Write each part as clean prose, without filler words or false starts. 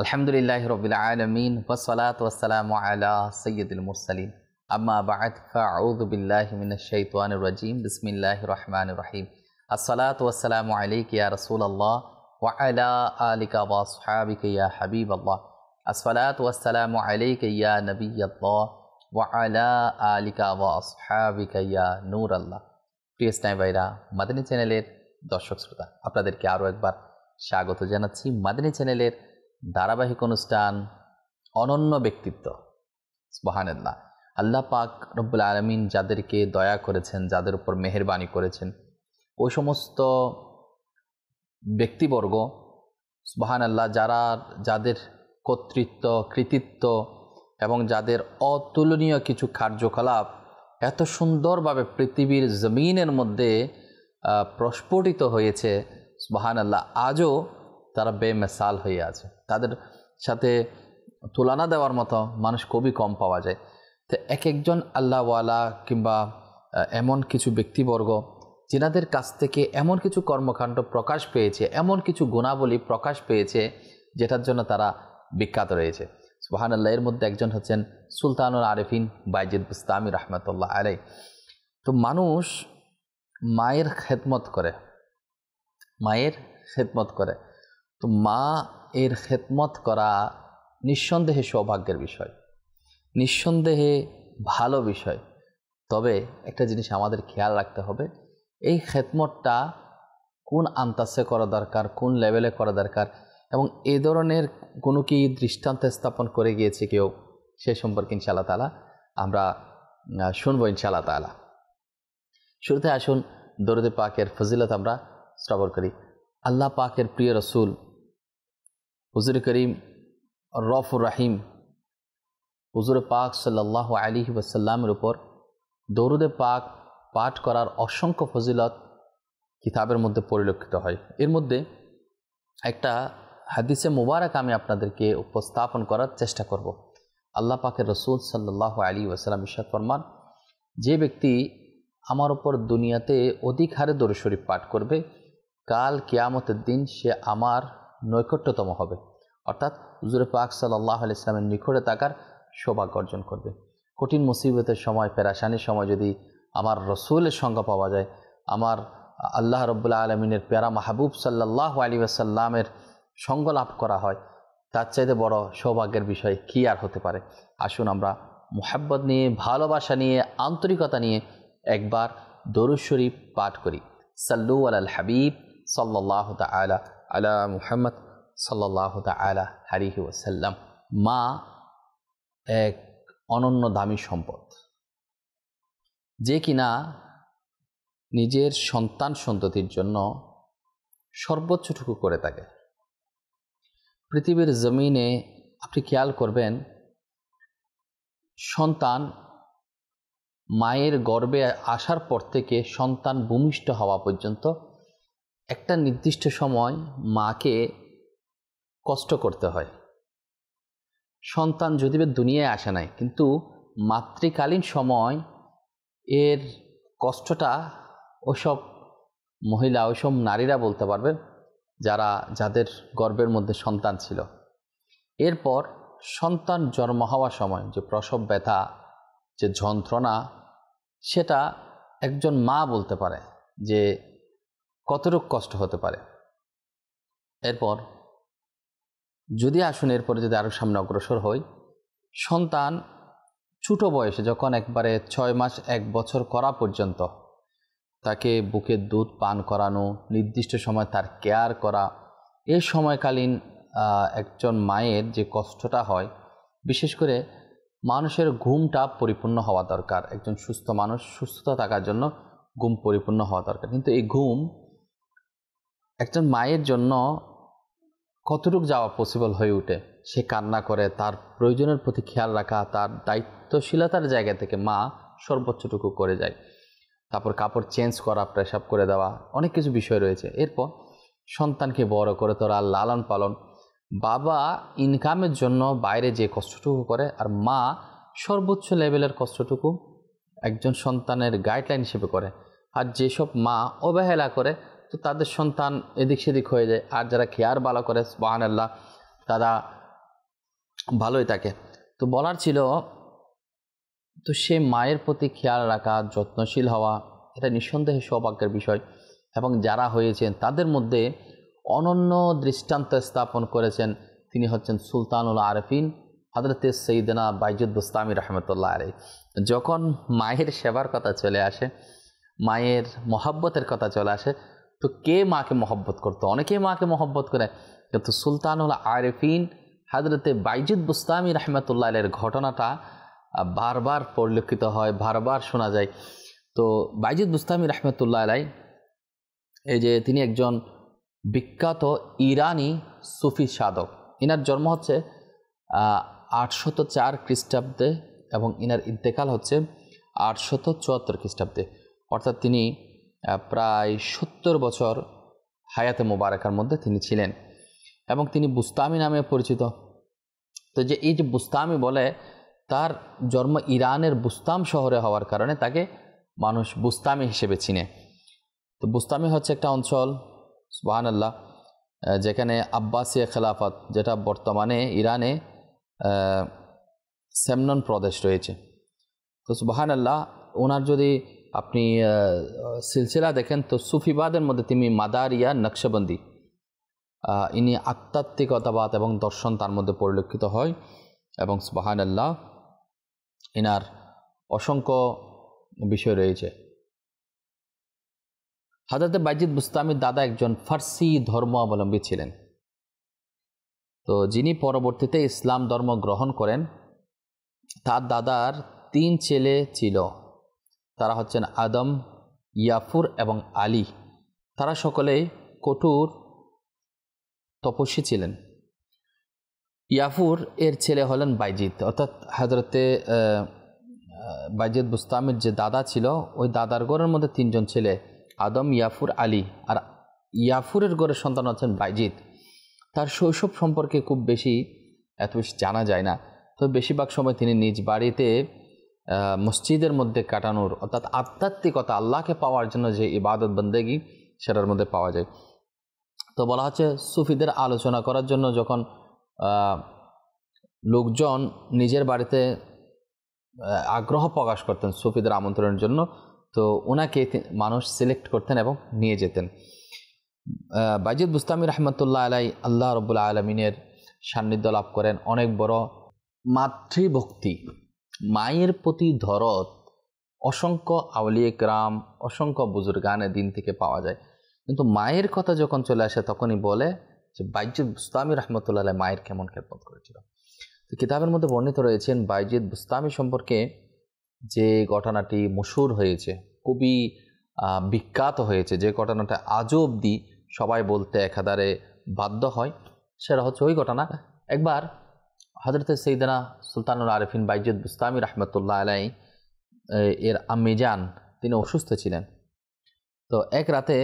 আলহামদুলিল্লাহি রাব্বিল আলামিন ওয়াসসালাতু ওয়াসসালামু আলা সাইয়্যিদিল মুরসালিন আম্মা বা'দ ফাআউযু বিল্লাহি মিনাশ শাইতানির রাজীম বিসমিল্লাহির রহমানির রহিম আসসালাতু ওয়াসসালামু আলাইকা ইয়া রাসূলুল্লাহ ওয়া আলা আলিকা ওয়া আসহাবিকা ইয়া হাবিবাল্লাহ আসসালাতু ওয়াসসালামু আলাইকা ইয়া নবিয়াল্লাহ ওয়া আলা আলিকা ওয়া আসহাবিকা ইয়া নূরাল্লাহ। প্রিয় ইসলামী ভাইরা, মাদানী চ্যানেলের দর্শক শ্রোতা, আপনাদেরকে আরও একবার স্বাগত জানাচ্ছি মাদানী চ্যানেলের ধারাবাহিক অনুষ্ঠান অনন্য ব্যক্তিত্ব। সুবহানাল্লাহ। আল্লাহ পাক রব্বুল আলামিন যাদেরকে দয়া করেছেন, যাদের উপর মেহেরবানি করেছেন, ওই সমস্ত ব্যক্তিবর্গ সুবহানাল্লাহ যাদের কর্তৃত্ব, কৃতিত্ব এবং যাদের অতুলনীয় কিছু কার্যকলাপ এত সুন্দরভাবে পৃথিবীর জমিনের মধ্যে প্রস্ফুটিত হয়েছে, সুবহানাল্লাহ, আজও তারা বেমিসাল হয়ে আছে। তাদের সাথে তুলনা দেওয়ার মতো মানুষ খুবই কম পাওয়া যায়। তো এক একজন আল্লাহওয়ালা কিংবা এমন কিছু ব্যক্তিবর্গ যিনাদের কাছ থেকে এমন কিছু কর্মকাণ্ড প্রকাশ পেয়েছে, এমন কিছু গুণাবলী প্রকাশ পেয়েছে যেটার জন্য তারা বিখ্যাত রয়েছে। সুবহানাল্লাহ। এর মধ্যে একজন হচ্ছেন সুলতানুল আরিফিন বাইজিদ বুস্তামি রহমতুল্লাহ আলাই। তো মানুষ মায়ের খেদমত করে, তো মা এর খেদমত করা নিঃসন্দেহে সৌভাগ্যের বিষয়, নিঃসন্দেহে ভালো বিষয়। তবে একটা জিনিস আমাদের খেয়াল রাখতে হবে, এই খেদমতটা কোন আন্তাসে করা দরকার, কোন লেভেলে করা দরকার, এবং এ ধরনের কোনো কি দৃষ্টান্ত স্থাপন করে গিয়েছে কেউ, সে সম্পর্কে ইনশাআল্লাহ তাআলা আমরা শুনবো ইনশাআল্লাহ তাআলা। শুরুতে আসুন দরুদ পাকের ফজিলত আমরা শ্রবণ করি। আল্লাহ পাকের প্রিয় রসুল হুজুর করিম রউফুর রহিম হুজুর পাক সাল্লাল্লাহু আলাইহি ওয়াসাল্লামের উপর দরুদে পাক পাঠ করার অসংখ্য ফজিলত কিতাবের মধ্যে পরিলক্ষিত হয়। এর মধ্যে একটা হাদিসে মুবারক আমি আপনাদেরকে উপস্থাপন করার চেষ্টা করব। আল্লাহ পাকের রসুল সাল্লাল্লাহু আলাইহি ওয়াসাল্লাম ইরশাদ ফরমান, যে ব্যক্তি আমার উপর দুনিয়াতে অধিক হারে দরুদ শরীফ পাঠ করবে, কাল কিয়ামতের দিন সে আমার নৈকট্যতম হবে, অর্থাৎ হুজুর পাক সাল্লাল্লাহু আলাইহি ওয়াসাল্লামের নিকটে থাকার সৌভাগ্য অর্জন করবে। কঠিন মুসিবতের সময়, পেরেশানির সময় যদি আমার রসুলের সঙ্গ পাওয়া যায়, আমার আল্লাহ রাব্বুল আলামিনের প্যারা মাহবুব সাল্লাল্লাহু আলাইহি ওয়াসাল্লামের সঙ্গ লাভ করা হয়, তার চাইতে বড় সৌভাগ্যের বিষয় কি আর হতে পারে। আসুন আমরা মুহাব্বত নিয়ে, ভালোবাসা নিয়ে, আন্তরিকতা নিয়ে একবার দরুদ শরীফ পাঠ করি। সাল্লু আলাল হাবিব সাল্লাল্লাহু তাআলা আলা মুহাম্মদ সাল্লাল্লাহু তাআলা আলাইহি ওয়াসাল্লাম। মা এক অনন্য দামি সম্পদ, যে কিনা নিজের সন্তান সন্ততির জন্য সর্বোচ্চটুকু করে থাকে। পৃথিবীর জমিনে আপনি খেয়াল করবেন, সন্তান মায়ের গর্ভে আসার পর থেকে সন্তান ভূমিষ্ঠ হওয়া পর্যন্ত একটা নির্দিষ্ট সময় মাকে কষ্ট করতে হয়। সন্তান যদিও দুনিয়ায় আসে নাই, কিন্তু মাতৃকালীন সময় এর কষ্টটা ওইসব মহিলা, ওইসব নারীরা বলতে পারবেন যাদের গর্ভের মধ্যে সন্তান ছিল। এরপর সন্তান জন্ম হওয়ার সময় যে প্রসব ব্যথা, যে যন্ত্রণা, সেটা একজন মা বলতে পারে যে কতটুকু কষ্ট হতে পারে। এরপর যদি আসুন, এরপরে যদি আরও সামনে অগ্রসর হই, সন্তান ছোট বয়সে যখন একবারে 6 মাস 1 বছর করা পর্যন্ত তাকে বুকের দুধ পান করানো, নির্দিষ্ট সময় তার কেয়ার করা, এই সময়কালীন একজন মায়ের যে কষ্টটা হয়, বিশেষ করে মানুষের ঘুমটা পরিপূর্ণ হওয়া দরকার। একজন সুস্থ মানুষ সুস্থতা থাকার জন্য ঘুম পরিপূর্ণ হওয়া দরকার, কিন্তু এই ঘুম একজন মায়ের জন্য কতটুকু যাওয়া পসিবল হয়ে ওঠে। সে কান্না করে, তার প্রয়োজনের প্রতি খেয়াল রাখা, তার দায়িত্বশীলতার জায়গা থেকে মা সর্বোচ্চটুকু করে যায়। তারপর কাপড় চেঞ্জ করা, প্রেসাব করে দেওয়া, অনেক কিছু বিষয় রয়েছে। এরপর সন্তানকে বড় করে তোরা লালন পালন, বাবা ইনকামের জন্য বাইরে যে কষ্টটুকু করে, আর মা সর্বোচ্চ লেভেলের কষ্টটুকু একজন সন্তানের গাইডলাইন হিসেবে করে। আর যেসব মা অবহেলা করে, তো তাদের সন্তান এদিক সেদিক হয়ে যায়। আর যারা খেয়ার ভালো করে, সুবহানাল্লাহ, তারা ভালোই থাকে। তো বলার ছিল, তো সে মায়ের প্রতি খেয়াল রাখা, যত্নশীল হওয়া, এটা নিঃসন্দেহে সৌভাগ্যের বিষয়। এবং যারা হয়েছেন তাদের মধ্যে অনন্য দৃষ্টান্ত স্থাপন করেছেন তিনি হচ্ছেন সুলতানুল আরেফিন হযরতে সৈয়দনা বাইজুদ বুস্তামি রহমতুল্লাহ আলাইহি। যখন মায়ের সেবার কথা চলে আসে, মায়ের মহব্বতের কথা চলে আসে, তো কে মাকে মহব্বত করতো? অনেকেই মাকে মহব্বত করে, কিন্তু সুলতানুল আরেফিন হযরতে বাইজুদ বুস্তামি রহমতুল্লাহ আলাইহির ঘটনাটা বারবার পরিলক্ষিত হয়, বারবার শোনা যায়। তো বাইজুদ বুস্তামি রহমতুল্লাহ আলাইহি, এই যে তিনি একজন বিখ্যাত ইরানি সুফি সাধক। ইনার জন্ম হচ্ছে 804 খ্রিস্টাব্দে এবং ইনার ইন্তেকাল হচ্ছে 874 খ্রিস্টাব্দে। অর্থাৎ তিনি প্রায় 70 বছর হায়াতে মোবারকার মধ্যে তিনি ছিলেন এবং তিনি বুস্তামি নামে পরিচিত। তো যে এই যে বুস্তামি বলে, তার জন্ম ইরানের বুস্তাম শহরে হওয়ার কারণে তাকে মানুষ বুস্তামি হিসেবে চিনে। তো বুস্তামি হচ্ছে একটা অঞ্চল, সুবহানাল্লাহ, যেখানে আব্বাসিয়া খেলাফত, যেটা বর্তমানে ইরানে সেমনন প্রদেশ রয়েছে। তো সুবহানাল্লাহ, ওনার যদি আপনি সিলসিলা দেখেন তো সুফিবাদের মধ্যে তিনি মাদারিয়া, নকশবন্দি, ইনি আধ্যাত্মিকতাবাদ এবং দর্শন তার মধ্যে পরিলক্ষিত হয়। এবং সুবহানাল্লাহ, ইনার অসংখ্য বিষয় রয়েছে। হযরত বাইজিদ বুস্তামির দাদা একজন ফার্সি ধর্মাবলম্বী ছিলেন। তো যিনি পরবর্তীতে ইসলাম ধর্ম গ্রহণ করেন, তার দাদার 3 ছেলে ছিল। তারা হচ্ছেন আদম, ইয়াফুর এবং আলী। তারা সকলেই কঠোর তপস্বী ছিলেন। ইয়াফুর এর ছেলে হলেন বাইজিদ, অর্থাৎ হযরতে বাইজিদ বুস্তামির যে দাদা ছিল, ওই দাদার ঘরের মধ্যে 3 জন ছেলে, আদম, ইয়াফুর, আলী। আর ইয়াফুরের ঘরের সন্তান হচ্ছেন বাইজিদ। তার শৈশব সম্পর্কে খুব এত বেশি জানা যায় না। তো বেশিরভাগ সময় তিনি নিজ বাড়িতে মসজিদের মধ্যে কাটানোর, অর্থাৎ আধ্যাত্মিকতা, আল্লাহকে পাওয়ার জন্য যে ইবাদত বন্দেগী, সেটার মধ্যে পাওয়া যায়। তো বলা হচ্ছে, সুফিদের আলোচনা করার জন্য যখন লোকজন নিজের বাড়িতে আগ্রহ প্রকাশ করতেন সুফিদের আমন্ত্রণের জন্য, তো ওনাকে মানুষ সিলেক্ট করতেন এবং নিয়ে যেতেন। বাইজিদ বুস্তামি রহমতুল্লাহ আলাইহি আল্লাহ রাব্বুল আলামিনের সান্নিধ্য লাভ করেন। অনেক বড় মাতৃভক্তি, মায়ের প্রতি দরদ অসংখ্য আউলিয়া কেরাম, অসংখ্য বুজুর্গানে দিন থেকে পাওয়া যায়। কিন্তু মায়ের কথা যখন চলে আসে, তখনই বলে যে বাইজিদ বুস্তামি রহমতুল্লাহ আলাইহি মায়ের কেমন খেদমত করেছিল। তো কিতাবের মধ্যে বর্ণিত রয়েছেন বাইজিদ বুস্তামি সম্পর্কে যে ঘটনাটি মশহুর হয়েছে, খুবই বিখ্যাত হয়েছে, যে ঘটনাটা আজও অবধি সবাই বলতে একাধারে বাধ্য হয়, সেটা হচ্ছে ওই ঘটনা। একবার হযরত সৈয়দনা সুলতানুল আরেফিন বাইজিদ বুস্তামি রহমতুল্লাহ আলাইহি এর আম্মিজান তিনি অসুস্থ ছিলেন। তো এক রাতে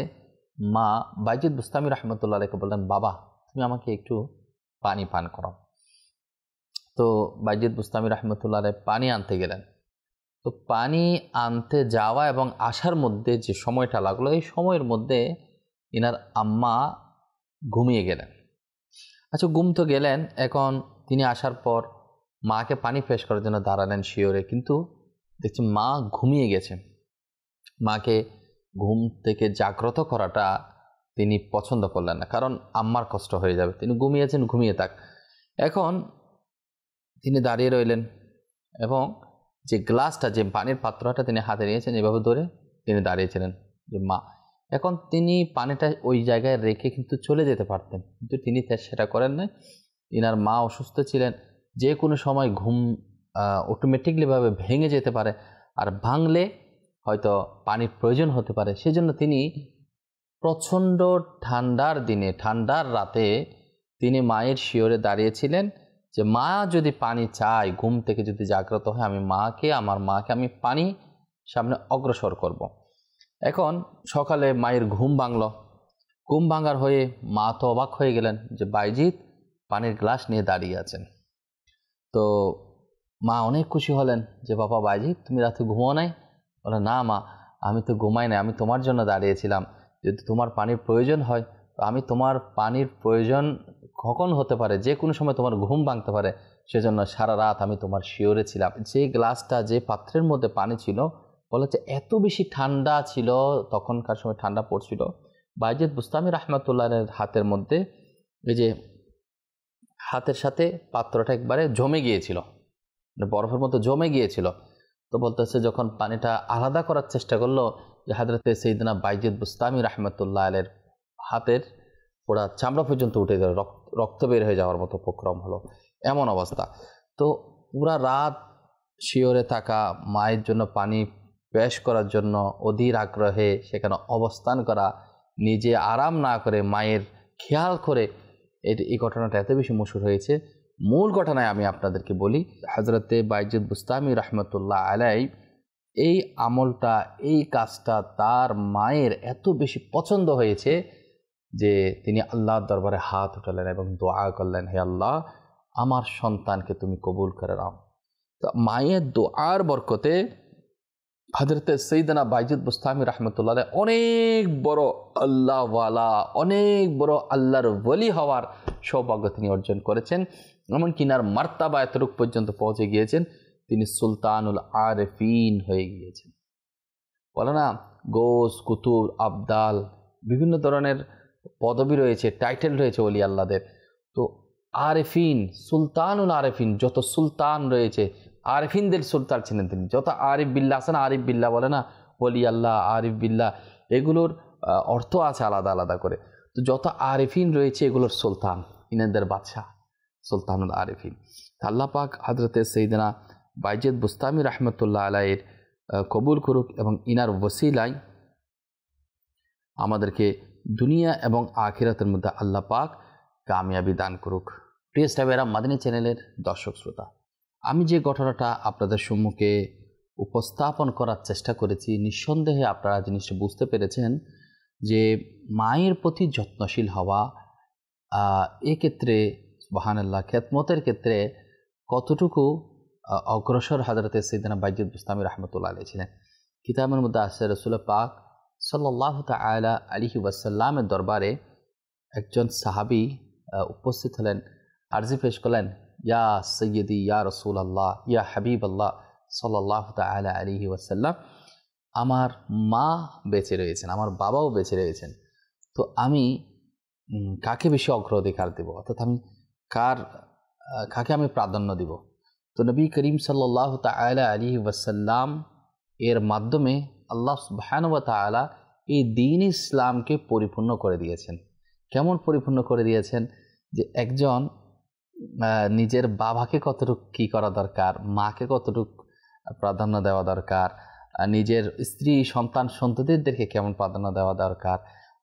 মা বাইজিদ বুস্তামি রহমতুল্লাহ আলাইহিকে বললেন, বাবা তুমি আমাকে একটু পানি পান করাও। তো বাইজিদ বুস্তামি রহমতুল্লাহ আলাইহি পানি আনতে গেলেন। তো পানি আনতে যাওয়া এবং আসার মধ্যে যে সময়টা লাগলো, এই সময়ের মধ্যে ইনার আম্মা ঘুমিয়ে গেলেন। আচ্ছা, ঘুম তো গেলেন। এখন তিনি আসার পর মাকে পানি পেশ করার জন্য দাঁড়ালেন শিওরে, কিন্তু দেখছি মা ঘুমিয়ে গেছেন। মাকে ঘুম থেকে জাগ্রত করাটা তিনি পছন্দ করলেন না, কারণ আম্মার কষ্ট হয়ে যাবে। তিনি ঘুমিয়েছেন, ঘুমিয়ে থাক। এখন তিনি দাঁড়িয়ে রইলেন এবং যে গ্লাসটা, যে পানির পাত্রটা তিনি হাতে নিয়েছেন, এভাবে ধরে তিনি দাঁড়িয়েছিলেন যে মা। এখন তিনি পানিটা ওই জায়গায় রেখে কিন্তু চলে যেতে পারতেন, কিন্তু তিনি সেটা করেন নাই। ইনার মা অসুস্থ ছিলেন, যে কোনো সময় ঘুম অটোমেটিকলিভাবে ভেঙে যেতে পারে, আর ভাঙলে হয়তো পানির প্রয়োজন হতে পারে। সেজন্য তিনি প্রচণ্ড ঠান্ডার দিনে, ঠান্ডার রাতে তিনি মায়ের শিওরে দাঁড়িয়েছিলেন যে মা যদি পানি চায়, ঘুম থেকে যদি জাগ্রত হয়, আমার মাকে আমি পানি সামনে অগ্রসর করব। এখন সকালে মায়ের ঘুম ভাঙল। ঘুম ভাঙার হয়ে মা তো অবাক হয়ে গেলেন যে বাইজিদ পানির গ্লাস নিয়ে দাঁড়িয়ে আছেন। তো মা অনেক খুশি হলেন যে বাবা বাইজিদ তুমি রাতে ঘুমাও নাই? বলে, না মা, আমি তো ঘুমাই নাই, আমি তোমার জন্য দাঁড়িয়েছিলাম। যদি তোমার পানির প্রয়োজন হয় তো আমি তোমার পানির প্রয়োজন কখন হতে পারে, যে কোনো সময় তোমার ঘুম ভাঙতে পারে, সেজন্য সারা রাত আমি তোমার শিওরে ছিলাম। যে গ্লাসটা, যে পাত্রের মধ্যে পানি ছিল, বলা হচ্ছে এত বেশি ঠান্ডা ছিল, তখনকার সময় ঠান্ডা পড়ছিল। বাইজিদ বুস্তামি রহমতুল্লাহের হাতের মধ্যে এই যে হাতের সাথে পাত্রটা একবারে জমে গিয়েছিল, বরফের মতো জমে গিয়েছিল। তো বলতেছে যখন পানিটা আলাদা করার চেষ্টা করলো, যে হযরতে সাইয়েদনা বাইজিদ বুস্তামি রহমতুল্লাহ আলাইহির হাতের পুরা চামড়া পর্যন্ত উঠে গেল, রক্ত বের হয়ে যাওয়ার মতো উপক্রম হলো, এমন অবস্থা। তো পুরা রাত শিওরে থাকা, মায়ের জন্য পানি পেশ করার জন্য অধীর আগ্রহে সেখানে অবস্থান করা, নিজে আরাম না করে মায়ের খেয়াল করে, এই ঘটনাটা এত বেশি মশহুর হয়েছে। মূল ঘটনায় আমি আপনাদেরকে বলি, হযরতে বাইজিদ বুস্তামি রহমতুল্লাহ আলাইহি এই আমলটা, এই কাজটা তার মায়ের এত বেশি পছন্দ হয়েছে যে তিনি আল্লাহর দরবারে হাত উঠালেন এবং দোয়া করলেন, হে আল্লাহ, আমার সন্তানকে তুমি কবুল করে নাও। তো মায়ের দোয়ার বরকতে হযরতে সাইয়েদনা বাইজিদ বুস্তামি রহমতুল্লাহ আলাইহি অনেক বড় আল্লাহওয়ালা, অনেক বড় আল্লাহর ওলি হওয়ার সৌভাগ্য তিনি অর্জন করেছেন। এমনকি নার মার্তাবা এতটুক পর্যন্ত পৌঁছে গিয়েছেন, তিনি সুলতানুল আরেফিন হয়ে গিয়েছেন। বলে না, গোস, কুতুব, আবদাল, বিভিন্ন ধরনের পদবি রয়েছে, টাইটেল রয়েছে ওলি আল্লাহদের। তো আরেফিন, সুলতানুল আরেফিন, যত সুলতান রয়েছে আরিফিনদের সুলতান ছিলেন তিনি। যত আরিফ বিল্লাহ আছে না, আরিফ বিল্লাহ বলে না, ওলি আল্লাহ, আরিফ বিল্লাহ, এগুলোর অর্থ আছে আলাদা আলাদা করে। তো যত আরিফিন রয়েছে এগুলোর সুলতান, ইনাদের বাদশাহ, সুলতানুল আরিফিন। আল্লাহ পাক হযরতে সাইয়েদনা বাইজিদ বুস্তামি রহমতুল্লাহ আলাইহির কবুল করুক এবং ইনার ওসিলায় আমাদেরকে দুনিয়া এবং আখিরাতের মধ্যে আল্লাহ পাক কামিয়াবি দান করুক। প্রিয় সাহেবেরা, মাদানী চ্যানেলের দর্শক শ্রোতা, আমি যে ঘটনাটা আপনাদের সম্মুখে উপস্থাপন করার চেষ্টা করেছি, নিঃসন্দেহে আপনারা জিনিসটা বুঝতে পেরেছেন যে মায়ের প্রতি যত্নশীল হওয়া, এক্ষেত্রে সুবহানাল্লাহ, খেদমতের ক্ষেত্রে কতটুকু অগ্রসর হযরতে সাইয়েদনা বাইজিদ বুস্তামি রহমতুল্লাহ আলাইহি ছিলেন। কিতাবের মধ্যে আছে, রাসূল পাক সাল্লাল্লাহু তাআলা আলাইহি ওয়াসাল্লামের দরবারে একজন সাহাবী উপস্থিত হলেন, আরজি পেশ করলেন, ইয়া সৈয়দি, ইয়া রাসূলুল্লাহ, ইয়া হাবিবাল্লাহ সাল্লাল্লাহু তাআলা আলাইহি ওয়াসাল্লাম, আমার মা বেঁচে রয়েছেন, আমার বাবাও বেঁচে রয়েছেন, তো আমি কাকে বেশি অগ্রাধিকার দেব, অর্থাৎ আমি কাকে আমি প্রাধান্য দিব। তো নবী করিম সাল্লাল্লাহু তাআলা আলাইহি ওয়াসাল্লাম এর মাধ্যমে আল্লাহ সুবহানাহু ওয়া তাআলা এই দ্বীন ইসলামকে পরিপূর্ণ করে দিয়েছেন। কেমন পরিপূর্ণ করে দিয়েছেন? যে একজন নিজের বাবাকে কতটুকু কী করা দরকার, মাকে কতটুকু প্রাধান্য দেওয়া দরকার, নিজের স্ত্রী, সন্তান, সন্ততিদেরকে কেমন প্রাধান্য দেওয়া দরকার।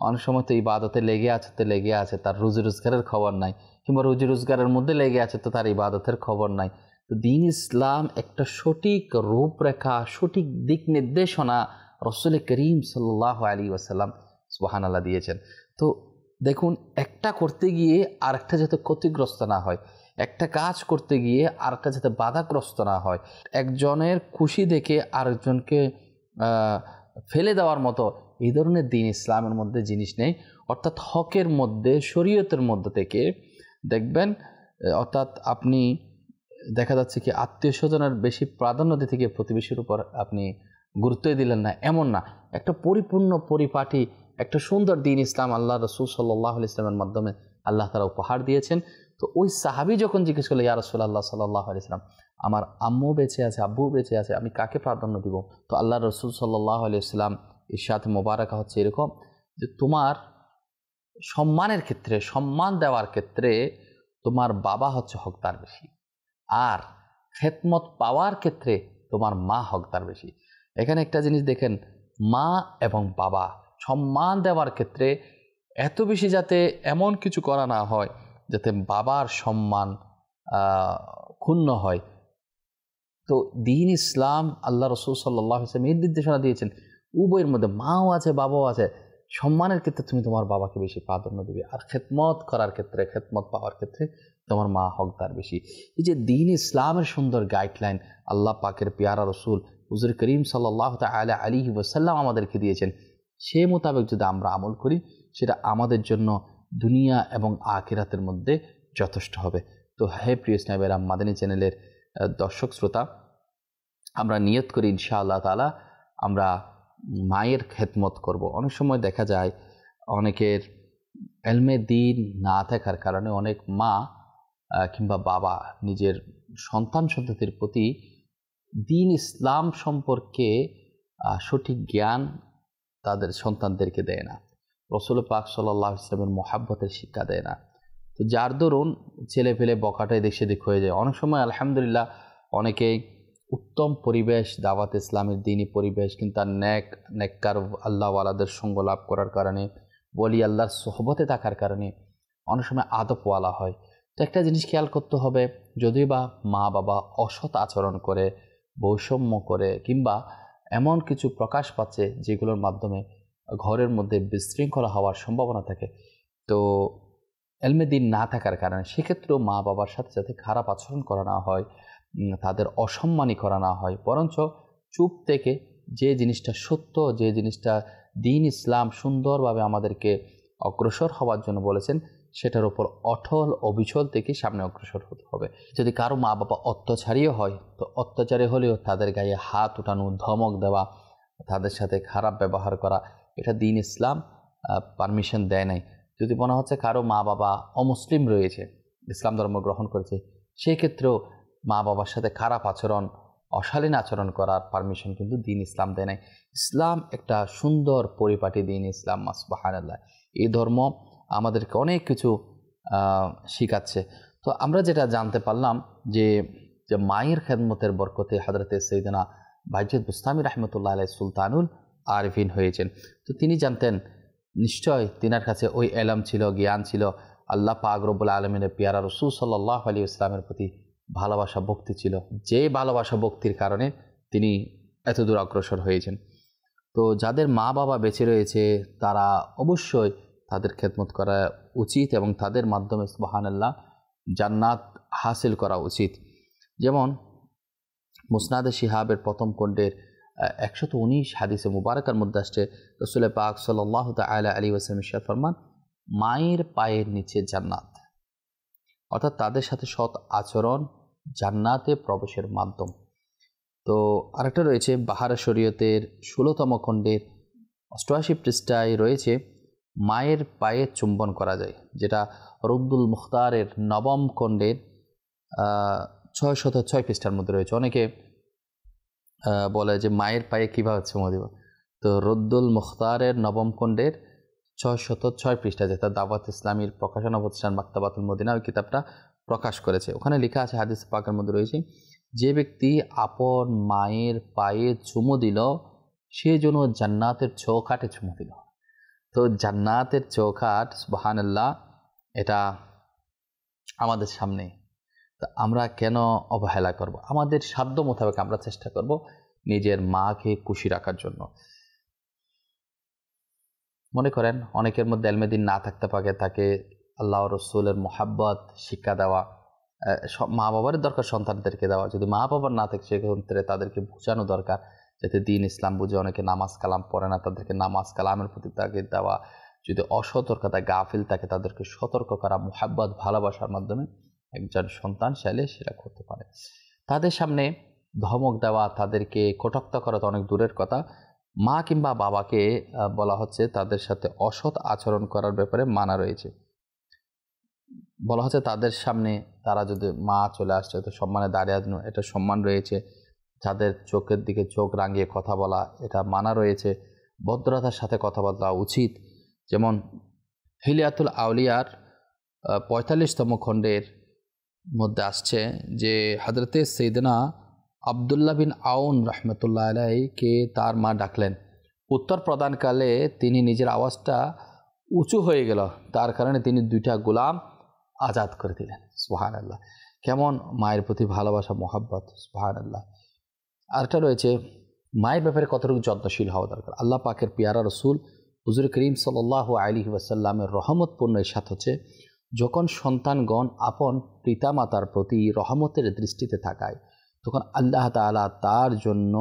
অনেক সময় তো ইবাদতে লেগে আছে, তার রুজি রোজগারের খবর নাই, কিংবা রুজি রোজগারের মধ্যে লেগে আছে তো তার ইবাদতের খবর নাই। তো দ্বীন ইসলাম একটা সঠিক রূপরেখা, সঠিক দিক নির্দেশনা রাসূল করিম সাল্লাল্লাহু আলাইহি ওয়াসাল্লাম সুবহানাল্লাহ দিয়েছেন। তো দেখুন, একটা করতে গিয়ে আরেকটা যাতে ক্ষতিগ্রস্ত না হয়, একটা কাজ করতে গিয়ে আরেকটা যাতে বাধাগ্রস্ত না হয়, একজনের খুশি দেখে আরেকজনকে ফেলে দেওয়ার মতো এই ধরনের দ্বীন ইসলামের মধ্যে জিনিস নেই। অর্থাৎ হকের মধ্যে, শরীয়তের মধ্যে থেকে দেখবেন, অর্থাৎ আপনি দেখা যাচ্ছে কি আত্মীয় স্বজনের বেশি প্রাধান্য দিতে গিয়ে প্রতিবেশীর উপর আপনি গুরুত্বই দিলেন না, এমন না। একটা পরিপূর্ণ পরিপাটি একটা সুন্দর দ্বীন ইসলাম আল্লাহ রাসূল সাল্লাল্লাহু আলাইহি ওয়াসাল্লামের মাধ্যমে আল্লাহ তাআলা উপহার দিয়েছেন। তো ওই সাহাবী যখন জিজ্ঞেস করলো, ইয়া রাসূলুল্লাহ সাল্লাল্লাহু আলাইহি ওয়াসাল্লাম, আমার আম্মু বেঁচে আছে, আব্বু বেঁচে আছে, আমি কাকে প্রাধান্য দিব? তো আল্লাহ রাসূল সাল্লাল্লাহু আলাইহি ওয়াসাল্লাম ইরশাদ মোবারকা হচ্ছে এরকম, যে তোমার সম্মানের ক্ষেত্রে, সম্মান দেওয়ার ক্ষেত্রে তোমার বাবা হচ্ছে হকদার বেশি, আর খেদমত পাওয়ার ক্ষেত্রে তোমার মা হকদার বেশি। এখানে একটা জিনিস দেখেন, মা এবং বাবা সম্মান দেওয়ার ক্ষেত্রে এত বেশি যাতে এমন কিছু করা না হয় যাতে বাবার সম্মান ক্ষুণ্ণ হয়। তো দ্বীন ইসলাম, আল্লাহ রাসূল সাল্লাল্লাহু আলাইহি ওয়াসাল্লাম এর নির্দেশনা দিয়েছেন, উভয়ের মধ্যে মাও আছে, বাবাও আছে। সম্মানের ক্ষেত্রে তুমি তোমার বাবাকে বেশি প্রাধান্য দিবে, আর খেদমত করার ক্ষেত্রে, খেদমত পাওয়ার ক্ষেত্রে তোমার মা হকদার বেশি। এই যে দ্বীন ইসলামের সুন্দর গাইডলাইন আল্লাহ পাকের পেয়ারা রসুল হুজুর করিম সাল্লাল্লাহু তাআলা আলাইহি ওয়াসাল্লাম আমাদেরকে দিয়েছেন, সে মোতাবেক যদি আমরা আমল করি, সেটা আমাদের জন্য দুনিয়া এবং আখিরাতের মধ্যে যথেষ্ট হবে। তো হে প্রিয় স্নেহেরা, মাদানী চ্যানেলের দর্শক শ্রোতা, আমরা নিয়ত করি ইনশাআল্লাহ তাআলা আমরা মায়ের খেদমত করব। অনেক সময় দেখা যায় অনেকের এলমে দিন না থাকার কারণে অনেক মা কিংবা বাবা নিজের সন্তানদের প্রতি দিন ইসলাম সম্পর্কে সঠিক জ্ঞান তাদের সন্তানদেরকে দেয় না, রাসূল পাক সাল্লাল্লাহু আলাইহি ওয়াসাল্লামের মুহাব্বতের শিক্ষা দেয় না। তো যার দরুন ছেলে পেলে বকাটাই দেশে দিক হয়ে যায়। অনেক সময় আলহামদুলিল্লাহ অনেকেই উত্তম পরিবেশ, দাওয়াত ইসলামের দ্বীনি পরিবেশ, কিন্তু তার নেককার আল্লাহওয়ালাদের সঙ্গ লাভ করার কারণে, ওলি আল্লাহর সোহবতে থাকার কারণে অনেক সময় আদবওয়ালা হয়। তো একটা জিনিস খেয়াল করতে হবে, যদিও বা মা বাবা অসৎ আচরণ করে, বৈষম্য করে, কিংবা এমন কিছু প্রকাশ পাচ্ছে যেগুলোর মাধ্যমে ঘরের মধ্যে বিশৃঙ্খলা হওয়ার সম্ভাবনা থাকে, তো এলমে দিন না থাকার কারণে সেক্ষেত্রেও মা বাবার সাথে যাতে খারাপ আচরণ করা না হয়, তাদের অসম্মানী করা না হয়, বরঞ্চ চুপ থেকে যে জিনিসটা সত্য, যে জিনিসটা দ্বীন ইসলাম সুন্দরভাবে আমাদেরকে অগ্রসর হওয়ার জন্য বলেছেন, সেটার উপর অটল অবিচল থেকে সামনে অগ্রসর হতে হবে। যদি কারো মা বাবা অত্যাচারীও হয়, তো অত্যাচারী হলেও তাদের গায়ে হাত উঠানো, ধমক দেওয়া, তাদের সাথে খারাপ ব্যবহার করা, এটা দ্বীন ইসলাম পারমিশন দেয় নাই। যদি মনে হচ্ছে কারো মা বাবা অমুসলিম রয়েছে, ইসলাম ধর্ম গ্রহণ করেছে, সেই ক্ষেত্রেও মা বাবার সাথে খারাপ আচরণ, অশালীন আচরণ করার পারমিশন কিন্তু দ্বীন ইসলাম দেয় নাই। ইসলাম একটা সুন্দর পরিপাটি দ্বীন ইসলাম, সুবহানাল্লাহ। এই ধর্ম আমাদেরকে অনেক কিছু শিখাচ্ছে। তো আমরা যেটা জানতে পারলাম যে মায়ের খেদমতের বরকতে হযরতে সাইয়েদনা বাইজিদ বুস্তামি রাহমাতুল্লাহ আলাইহি সুলতানুল আরিফিন হয়েছেন। তো তিনি জানতেন, নিশ্চয় তিনার কাছে ওই এলম ছিল, জ্ঞান ছিল, আল্লাহ পাক রব্বুল আলামিনের পেয়ারা রাসূল সাল্লাল্লাহু আলাইহি ওয়াসাল্লামের প্রতি ভালোবাসা ভক্তি ছিল, যে ভালোবাসা ভক্তির কারণে তিনি এতদূর অগ্রসর হয়েছেন। তো যাদের মা বাবা বেঁচে রয়েছে তারা অবশ্যই তাদের খেদমত করা উচিত এবং তাদের মাধ্যমে সুবহানাল্লাহ জান্নাত হাসিল করা উচিত। যেমন মুসনাদে শিহাবের প্রথম খণ্ডের 119 হাদিসে মুবারকার মধ্যে আসছে, রাসূল পাক সাল্লাল্লাহু তাআলা আলাইহি ওয়াসাল্লাম ইরশাদ ফরমান, মায়ের পায়ের নিচে জান্নাত, অর্থাৎ তাদের সাথে সৎ আচরণ জান্নাতে প্রবেশের মাধ্যম। তো আরেকটা রয়েছে বাহারা শরীয়তের 16তম খণ্ডের 88 পৃষ্ঠায় রয়েছে, মায়ের পায়ে চুম্বন করা যায়, যেটা রুদ্দুল মুখতারের 9ম খণ্ডের 606 পৃষ্ঠার মধ্যে রয়েছে। অনেকে বলে যে মায়ের পায়ে কীভাবে চুমো দিব, তো রুদ্দুল মুখতারের 9ম খণ্ডের 606 পৃষ্ঠা, যেটা দাওয়াত ইসলামীর প্রকাশনা প্রতিষ্ঠান মাকতাবাতুল মদিনা ওই কিতাবটা প্রকাশ করেছে। ওখানে লেখা আছে, হাদিস পাকের মধ্যে রয়েছে, যে ব্যক্তি আপন মায়ের পায়ে চুমো দিল সে যেন জান্নাতের চৌকাঠে চুমো দিল। তো জান্নাতের চৌকাঠ, সুবহানাল্লাহ, এটা আমাদের সামনে। তা আমরা কেন অবহেলা করব? আমাদের সাধ্য মোতাবেক আমরা চেষ্টা করব নিজের মাকে খুশি রাখার জন্য। মনে করেন অনেকের মধ্যে এলমেদিন না থাকতে পারে, তাকে আল্লাহ রসুলের মোহাব্বত শিক্ষা দেওয়া, মা বাবার দরকার সন্তানদেরকে দেওয়া। যদি মা বাবার না থাকে সেক্ষেত্রে তাদেরকে বোঝানো দরকার যাতে দ্বীন ইসলাম বুঝে। অনেকে নামাজ কালাম পড়ে না, তাদেরকে নামাজ কালামের প্রতি তাকে দেওয়া। যদি অসতর্কতা গাফিল থাকে তাদেরকে সতর্ক করা, মোহাব্বত ভালোবাসার মাধ্যমে একজন সন্তান চাইলে সেটা করতে পারে। তাদের সামনে ধমক দেওয়া, তাদেরকে কটাক্ষ করা তো অনেক দূরের কথা, মা কিংবা বাবাকে বলা হচ্ছে তাদের সাথে অসৎ আচরণ করার ব্যাপারে মানা রয়েছে। বলা হচ্ছে তাদের সামনে তারা যদি মা চলে আসছে তো সম্মানে দাঁড়িয়ে দিন, এটা সম্মান রয়েছে। তাদের চোখের দিকে চোখ রাঙিয়ে কথা বলা, এটা মানা রয়েছে। ভদ্রতার সাথে কথা বলা উচিত। যেমন হিলিয়াতুল আউলিয়ার 45তম খণ্ডের মধ্যে আসছে যে হযরতে সাইয়েদনা আব্দুল্লাহ বিন আউন রাহমাতুল্লাহ আলাইহিকে তার মা ডাকলেন। উত্তর প্রদানকালে তিনি নিজের আওয়াজটা উঁচু হয়ে গেল, তার কারণে তিনি 2টা গোলাম আজাদ করে দিলেন। সুবহানাল্লাহ, কেমন মায়ের প্রতি ভালোবাসা, মোহাব্বত, সুবহানাল্লাহ। আরেকটা রয়েছে মায়ের ব্যাপারে কতটুকু যত্নশীল হওয়া দরকার। আল্লাহ পাকের পিয়ারা রসুল হুজুর করিম সাল্লাল্লাহু আলাইহি ওয়াসাল্লামের রহমতপূর্ণ ইরশাদ হচ্ছে, যখন সন্তানগণ আপন পিতামাতার প্রতি রহমতের দৃষ্টিতে তাকায় তখন আল্লাহ তাআলা তার জন্য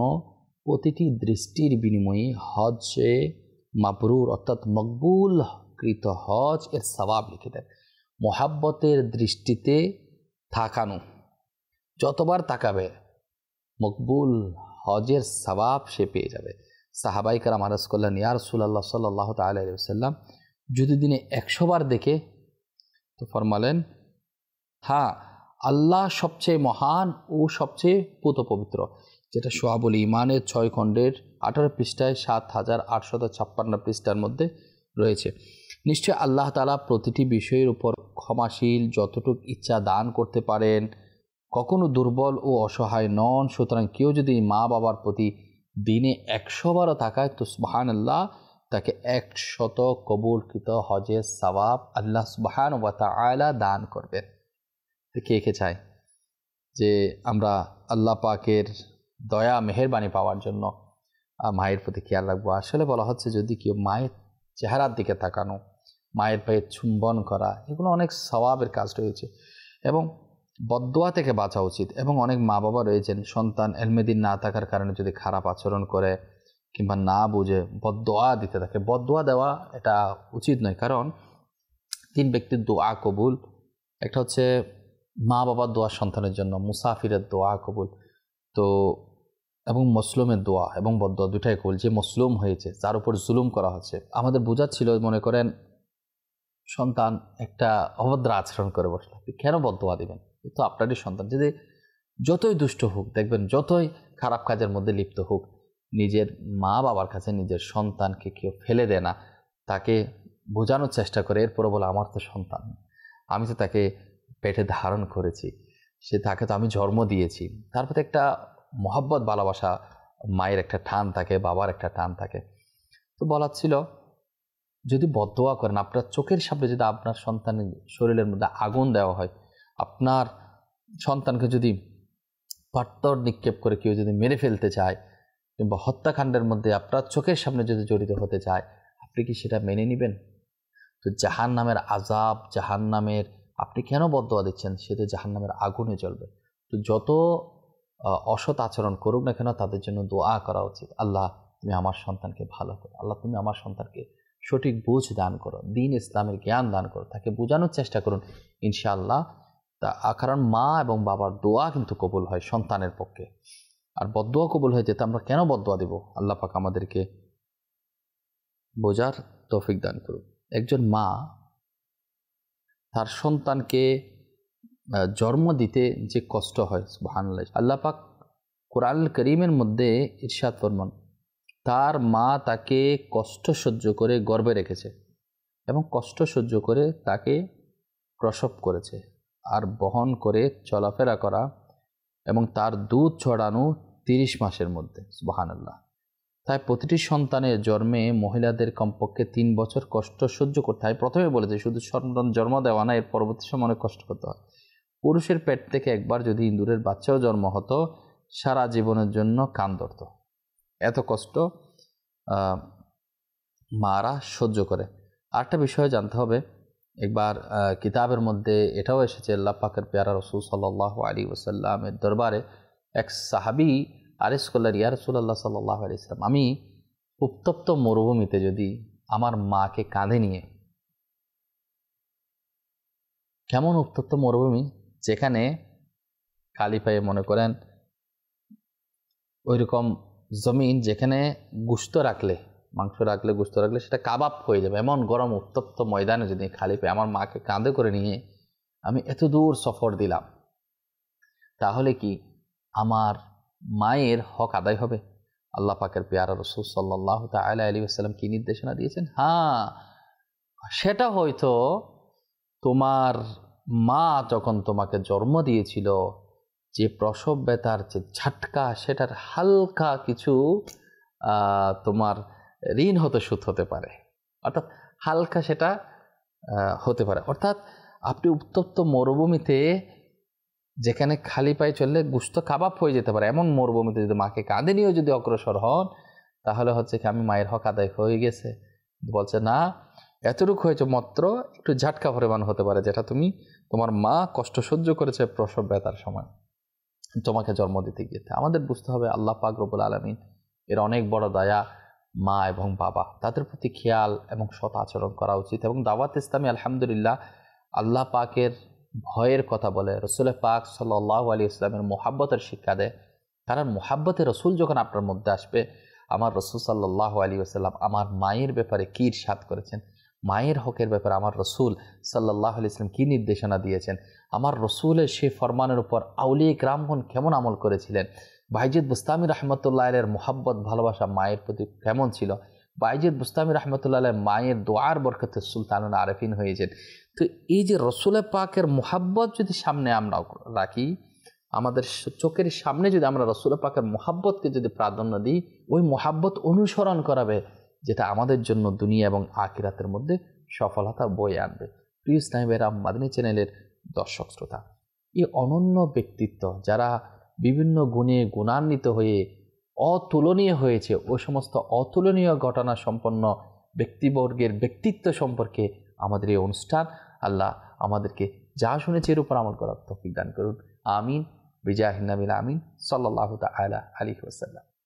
প্রতিটি দৃষ্টির বিনিময়ে হজ্জে মাবরুর অর্থাৎ মকবুল কৃত হজ এর সওয়াব লিখে দেন। মোহাব্বতের দৃষ্টিতে তাকানো, যতবার তাকাবে মকবুল হজের সওয়াব সে পেয়ে যাবে। সাহাবাই কারাম আরজ করলেন, ইয়া রাসূলুল্লাহ সাল্লাল্লাহু তাআলা আলাইহি ওয়াসাল্লাম, যদি দিনে 100 বার দেখে? তো ফরমালেন, হ্যাঁ, আল্লাহ সবচেয়ে মহান ও সবচেয়ে পুত পবিত্র, যেটা শুআবুল ঈমানের 6 খণ্ডের 18 পৃষ্ঠায় 7856 পৃষ্ঠার মধ্যে রয়েছে। নিশ্চয় আল্লাহ তাআলা প্রতিটি বিষয়ের উপর ক্ষমাশীল, যতটুকু ইচ্ছা দান করতে পারেন, কখনো দুর্বল ও অসহায় নন। সুতরাং কেউ যদি মা বাবার প্রতি দিনে 100 বারও তাকায় তো সুবহানাল্লাহ, তাকে 100 কবুলকৃত হজের সওয়াব আল্লাহ সুবহানাহু ওয়া তাআলা দান করবেন। কে কে চায় যে আমরা আল্লাহ পাকের দয়া মেহেরবানি পাওয়ার জন্য মায়ের প্রতি খেয়াল রাখবো? আসলে বলা হচ্ছে, যদি কেউ মায়ের চেহারার দিকে তাকানো, মায়ের পায়ে চুম্বন করা, এগুলো অনেক সওয়াবের কাজ রয়েছে এবং বদদোয়া থেকে বাঁচা উচিত। এবং অনেক মা বাবা রয়েছেন, সন্তান এলমেদিন না থাকার কারণে যদি খারাপ আচরণ করে কিংবা না বুঝে বদদোয়া দিতে থাকে। বদদোয়া দেওয়া এটা উচিত নয়, কারণ 3 ব্যক্তির দোয়া কবুল। একটা হচ্ছে মা বাবার দোয়া সন্তানের জন্য, মুসাফিরের দোয়া কবুল, তো এবং মসলুমের দোয়া এবং বদদোয়া দুটাই কবুল। যে মসলুম হয়েছে, যার উপর জুলুম করা হচ্ছে, আমাদের বোঝাচ্ছিল, মনে করেন সন্তান একটা অভদ্র আচরণ করে বসলো, কেন বদদোয়া দিবেন? তো আপনারই সন্তান, যদি যতই দুষ্ট হোক, দেখবেন যতই খারাপ কাজের মধ্যে লিপ্ত হোক, নিজের মা বাবার কাছে নিজের সন্তানকে কেউ ফেলে দেয় না, তাকে বোঝানোর চেষ্টা করে। এরপরে বলে, আমার তো সন্তান, আমি তো তাকে পেটে ধারণ করেছি, তাকে তো আমি জন্ম দিয়েছি। তারপরে একটা মহব্বত, ভালোবাসা, মায়ের একটা টান থাকে, বাবার একটা টান থাকে। তো বলা ছিল, যদি বদদোয়া করেন, আপনার চোখের সামনে যদি আপনার সন্তানের শরীরের মধ্যে আগুন দেওয়া হয়, আপনার সন্তানকে যদি পাথর নিক্ষেপ করে কেউ যদি মেরে ফেলতে চায় কিংবা হত্যাকাণ্ডের মধ্যে আপনার চোখের সামনে যদি জড়িত হতে চায়, আপনি কি সেটা মেনে নেবেন? তো জাহান্নামের আযাব, জাহান্নামের, আপনি কেন বদদোয়া দিচ্ছেন? সে তো জাহান্নামের আগুনে জ্বলবে। তো যত অসৎ আচরণ করুক না কেন, তাদের জন্য দোয়া করা উচিত। আল্লাহ, তুমি আমার সন্তানকে ভালো করো, আল্লাহ তুমি আমার সন্তানকে সঠিক বুঝ দান করো, দ্বীন ইসলামের জ্ঞান দান করো, তাকে বোঝানোর চেষ্টা করুন ইনশাআল্লাহ। কারণ মা এবং বাবার দোয়া কিন্তু কবুল হয় সন্তানের পক্ষে, আর বদদোয়া কবুল হয়ে যেতে আমরা কেন বদদোয়া দেব? আল্লাহ পাক আমাদেরকে বোঝার তৌফিক দান করুন। একজন মা তার সন্তানকে জন্ম দিতে যে কষ্ট হয়, সুবহানাল্লাহ, আল্লাহ পাক কোরআন করিমের মধ্যে ইরশাদ ফরমান, তার মা তাকে কষ্ট সহ্য করে গর্ভে রেখেছে এবং কষ্ট সহ্য করে তাকে প্রসব করেছে আর বহন করে চলাফেরা করা এবং তার দুধ ছড়ানো 30 মাসের মধ্যে, সুবহানাল্লাহ। তাই প্রতিটি সন্তানের জন্মে মহিলাদের কমপক্ষে 3 বছর কষ্ট সহ্য করতে হয়। প্রথমে বলেছে শুধু সন্তান জন্ম দেওয়া না, এর পরবর্তী সময় অনেক কষ্ট করতে হয়। পুরুষের পেট থেকে একবার যদি ইঁদুরের বাচ্চাও জন্ম হতো, সারা জীবনের জন্য কান ধরত। এত কষ্ট মারা সহ্য করে। আরেকটা বিষয় জানতে হবে, একবার কিতাবের মধ্যে এটাও এসেছে, আল্লাহ পাকের পেয়ারা রাসূল সাল্লাল্লাহু আলাইহি ওয়াসাল্লামের দরবারে এক সাহাবী আরজ করলেন, ইয়া রাসূলুল্লাহ সাল্লাল্লাহু আলাইহি ওয়াসাল্লাম, আমি উত্তপ্ত মরুভূমিতে যদি আমার মাকে কাঁধে নিয়ে, কেমন উত্তপ্ত মরুভূমি, যেখানে খালি পায়ে, মনে করেন ওইরকম জমিন যেখানে গোশত রাখলে, মাংস রাখলে, গোশত রাখলে সেটা কাবাব হয়ে যাবে, এমন গরম উত্তপ্ত ময়দানে যদি খালি পায়ে আমার মাকে কাঁধে করে নিয়ে আমি এত দূর সফর দিলাম, তাহলে কি আমার মায়ের হক আদায় হবে? আল্লাহ পাকের পেয়ারা রাসূল সাল্লাল্লাহু তাআলা আলাইহি ওয়াসাল্লাম কি নির্দেশনা দিয়েছেন? হ্যাঁ, সেটা হয়তো তোমার মা যখন তোমাকে জন্ম দিয়েছিল, যে প্রসব ব্যথার যে ঝাটকা, সেটার হালকা কিছু তোমার ঋণ হতে সুদ হতে পারে, অর্থাৎ হালকা সেটা হতে পারে। অর্থাৎ আপনি উত্তপ্ত মরুভূমিতে, যেখানে খালি পায়ে চললে গোশত কাবাব হয়ে যেতে পারে, এমন মরুভূমিতে যদি মাকে কাঁধে নিয়েও যদি অগ্রসর হন, তাহলে হচ্ছে কি আমি মায়ের হক আদায় হয়ে গেছে? বলছে না, এতটুকু হয়েছে, মাত্র একটু ঝাটকা পরিমাণ হতে পারে, যেটা তুমি, তোমার মা কষ্ট সহ্য করেছে প্রসব ব্যথার সময় তোমাকে জন্ম দিতে গিয়েছে। আমাদের বুঝতে হবে আল্লাহ পাক রব্বুল আলামিন এর অনেক বড় দয়া, মা এবং বাবা, তাদের প্রতি খেয়াল এবং সৎ আচরণ করা উচিত। এবং দাওয়াত ইসলামী আলহামদুলিল্লাহ আল্লাহ পাকের ভয়ের কথা বলে, রসুল পাক সাল্লাল্লাহু আলাইহি ওয়াসাল্লামের মোহাব্বতের শিক্ষা দেয়। কারণ মোহাব্বতে রসুল যখন আপনার মধ্যে আসবে, আমার রসুল সাল্লাল্লাহু আলাইহি ওয়াসাল্লাম আমার মায়ের ব্যাপারে কী ইরশাদ করেছেন, মায়ের হকের ব্যাপারে আমার রসুল সাল্লাল্লাহু আলাইহি ওয়াসাল্লাম কী নির্দেশনা দিয়েছেন, আমার রসুলের সেই ফরমানের উপর আউলিয়া কিরামগণ কেমন আমল করেছিলেন, বাইজিদ বুস্তামি রহমতুল্লাহ আলাইহির মোহাব্বত ভালোবাসা মায়ের প্রতি কেমন ছিল, বাইজিদ বুস্তামি রহমতুল্লাহ আলাইহির মায়ের দোয়ার বরকতে সুলতানুল আরেফিন হয়েছেন। তো এই যে রসুলের পাকের মোহাব্বত যদি সামনে আমরা রাখি, আমাদের চোখের সামনে যদি আমরা রসুলের পাকের মোহাব্বতকে যদি প্রাধান্য দিই, ওই মোহাব্বত অনুসরণ করাবে, যেটা আমাদের জন্য দুনিয়া এবং আখিরাতের মধ্যে সফলতা বয়ে আনবে। প্রিয় ইসলামী ভাইরা, মাদানী চ্যানেলের দর্শক শ্রোতা, এই অনন্য ব্যক্তিত্ব যারা বিভিন্ন গুণে গুণান্বিত হয়ে অতুলনীয় হয়েছে, ওই সমস্ত অতুলনীয় ঘটনা সম্পন্ন ব্যক্তিবর্গের ব্যক্তিত্ব সম্পর্কে আমাদের এই অনুষ্ঠান, আল্লাহ আমাদেরকে যা শুনেছে এর উপর আমল করার তৌফিক দান করুন। আমিন বিজাহিন নবীল আমিন সাল্লাল্লাহু তাআলা আলাইহি ওয়াসাল্লাম।